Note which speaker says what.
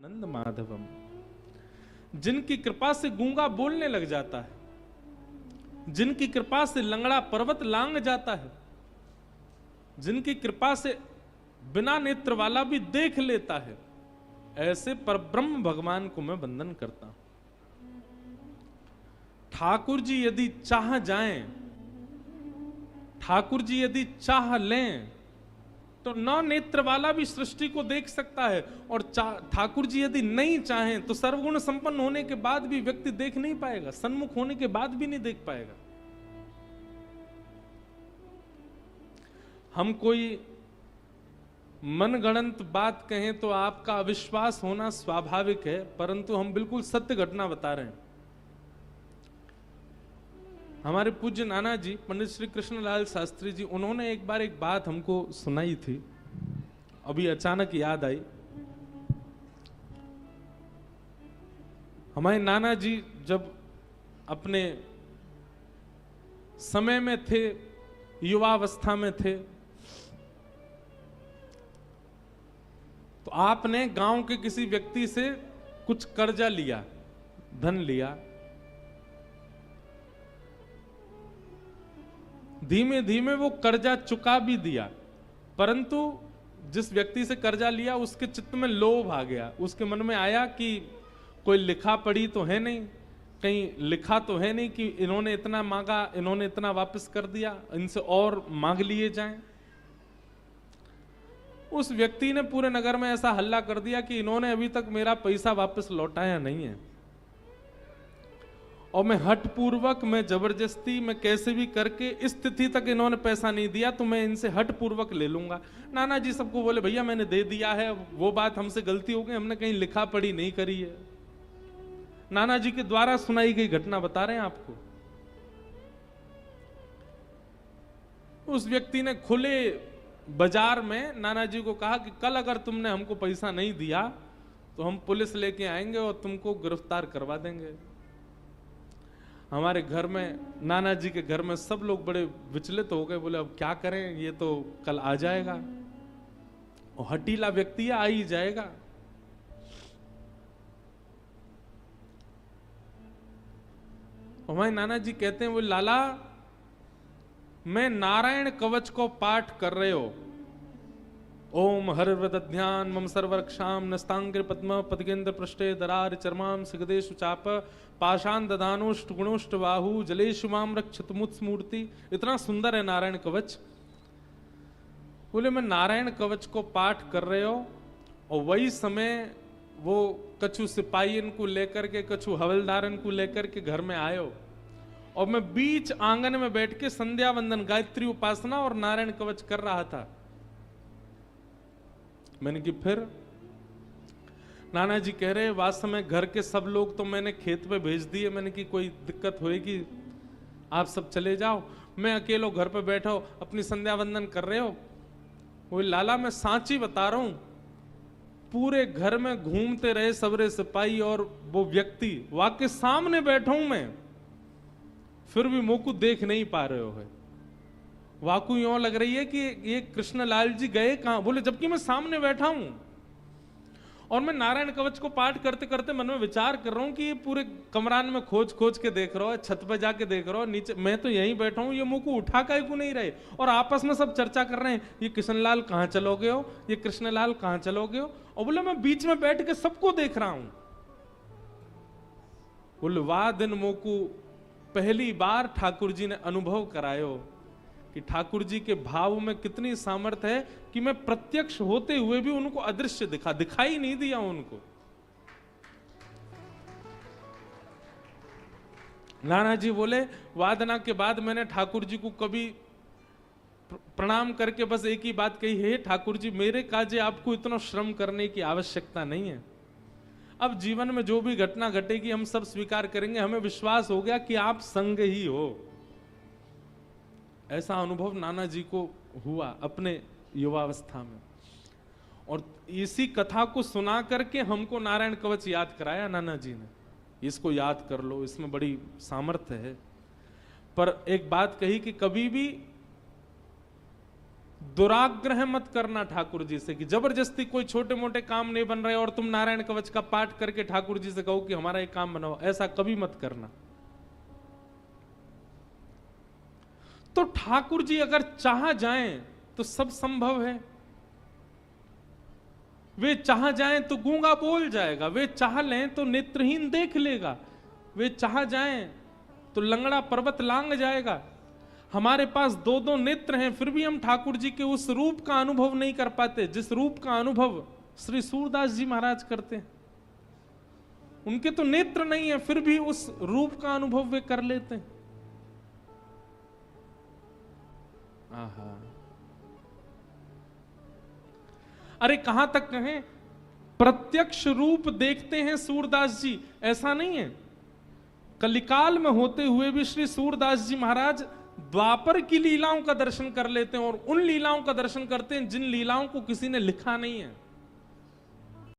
Speaker 1: नंद माधवम, जिनकी कृपा से गूंगा बोलने लग जाता है, जिनकी कृपा से लंगड़ा पर्वत लांग जाता है, जिनकी कृपा से बिना नेत्र वाला भी देख लेता है, ऐसे परब्रह्म भगवान को मैं वंदन करता हूं। ठाकुर जी यदि चाह जाएं, ठाकुर जी यदि चाह लें तो नौ नेत्र वाला भी सृष्टि को देख सकता है, और ठाकुर जी यदि नहीं चाहें तो सर्वगुण संपन्न होने के बाद भी व्यक्ति देख नहीं पाएगा, सन्मुख होने के बाद भी नहीं देख पाएगा। हम कोई मनगढ़ंत बात कहें तो आपका अविश्वास होना स्वाभाविक है, परंतु हम बिल्कुल सत्य घटना बता रहे हैं। हमारे पूज्य नाना जी पंडित श्री कृष्णलाल शास्त्री जी, उन्होंने एक बार एक बात हमको सुनाई थी, अभी अचानक याद आई। हमारे नाना जी जब अपने समय में थे, युवावस्था में थे, तो आपने गांव के किसी व्यक्ति से कुछ कर्जा लिया, धन लिया। धीमे धीमे वो कर्जा चुका भी दिया, परंतु जिस व्यक्ति से कर्जा लिया उसके चित्त में लोभ आ गया। उसके मन में आया कि कोई लिखा पढ़ी तो है नहीं, कहीं लिखा तो है नहीं कि इन्होंने इतना मांगा, इन्होंने इतना वापस कर दिया, इनसे और मांग लिए जाएं। उस व्यक्ति ने पूरे नगर में ऐसा हल्ला कर दिया कि इन्होंने अभी तक मेरा पैसा वापस लौटाया नहीं है, और मैं हठपूर्वक, मैं जबरदस्ती, मैं कैसे भी करके इस स्थिति तक इन्होंने पैसा नहीं दिया तो मैं इनसे हठपूर्वक ले लूंगा। नाना जी सबको बोले, भैया मैंने दे दिया है, वो बात हमसे गलती हो गई, हमने कहीं लिखा पढ़ी नहीं करी है। नाना जी के द्वारा सुनाई गई घटना बता रहे हैं आपको। उस व्यक्ति ने खुले बाजार में नाना जी को कहा कि कल अगर तुमने हमको पैसा नहीं दिया तो हम पुलिस लेके आएंगे और तुमको गिरफ्तार करवा देंगे। हमारे घर में, नाना जी के घर में सब लोग बड़े विचलित हो गए, बोले अब क्या करें, ये तो कल आ जाएगा, और हटीला व्यक्ति आ ही जाएगा। हमारे नाना जी कहते हैं, वो लाला मैं नारायण कवच को पाठ कर रहे हो, ओम हरिवृत ध्यान मम सर्वरक्षाम नस्तांग्र पद्म पदगेंद्र पृष्ठे दरार चर्माम सिगदेशु चाप पाषाण ददानुष्ट गुणुष्ट बाहु जलेशु माम रक्षत मुत्स्मूर्ति। इतना सुंदर है नारायण कवच। बोले मैं नारायण कवच को पाठ कर रहे हो, और वही समय वो कछु सिपाही इनको लेकर के, कछु हवलदार इनको लेकर के घर में आयो, और मैं बीच आंगन में बैठ के संध्या वंदन, गायत्री उपासना और नारायण कवच कर रहा था। मैंने कि फिर? नाना जी कह रहे, वास्तव में घर के सब लोग तो मैंने खेत पे भेज दिए, मैंने कि कोई दिक्कत होएगी आप सब चले जाओ, मैं अकेलो घर पे बैठा हो अपनी संध्या वंदन कर रहे हो। वो लाला मैं सांची बता रहा हूं, पूरे घर में घूमते रहे सबरे सिपाही और वो व्यक्ति, वाकई सामने बैठा हूं मैं, फिर भी मुंह को देख नहीं पा रहे हो है। वाकू यूं लग रही है कि ये कृष्णलाल जी गए कहां। बोले जबकि मैं सामने बैठा हूं और मैं नारायण कवच को पाठ करते करते मन में विचार कर रहा हूं कि ये पूरे कमरान में खोज खोज के देख रहा हो, छत पे जाके देख रहा हो, नीचे मैं तो यहीं बैठा हूं, ये मुंह को उठा काहे को नहीं रहे, और आपस में सब चर्चा कर रहे हैं, ये कृष्णलाल कहां चलोगे हो, ये कृष्णलाल कहां चलोगे हो। और बोले मैं बीच में बैठ के सबको देख रहा हूं। बोले वाह दिन मोकू, पहली बार ठाकुर जी ने अनुभव करायो कि ठाकुर जी के भाव में कितनी सामर्थ्य है कि मैं प्रत्यक्ष होते हुए भी उनको अदृश्य दिखाई नहीं दिया उनको। नाना जी बोले वादना के बाद मैंने ठाकुर जी को कभी प्रणाम करके बस एक ही बात कही है, ठाकुर जी मेरे काजे आपको इतना श्रम करने की आवश्यकता नहीं है। अब जीवन में जो भी घटना घटेगी हम सब स्वीकार करेंगे, हमें विश्वास हो गया कि आप संग ही हो। ऐसा अनुभव नाना जी को हुआ अपने युवावस्था में, और इसी कथा को सुना करके हमको नारायण कवच याद कराया नाना जी ने, इसको याद कर लो, इसमें बड़ी सामर्थ्य है। पर एक बात कही कि कभी भी दुराग्रह मत करना ठाकुर जी से कि जबरदस्ती कोई छोटे मोटे काम नहीं बन रहे और तुम नारायण कवच का पाठ करके ठाकुर जी से कहो कि हमारा एक काम बनाओ, ऐसा कभी मत करना। तो ठाकुर जी अगर चाह जाएं तो सब संभव है। वे चाह जाएं तो गूंगा बोल जाएगा, वे चाह लें तो नेत्रहीन देख लेगा, वे चाह जाएं तो लंगड़ा पर्वत लांग जाएगा। हमारे पास दो दो नेत्र हैं, फिर भी हम ठाकुर जी के उस रूप का अनुभव नहीं कर पाते जिस रूप का अनुभव श्री सूरदास जी महाराज करते हैं। उनके तो नेत्र नहीं है, फिर भी उस रूप का अनुभव वे कर लेते हैं। आहा, अरे कहां तक कहें, प्रत्यक्ष रूप देखते हैं सूरदास जी, ऐसा नहीं है। कलिकाल में होते हुए भी श्री सूरदास जी महाराज द्वापर की लीलाओं का दर्शन कर लेते हैं और उन लीलाओं का दर्शन करते हैं जिन लीलाओं को किसी ने लिखा नहीं है।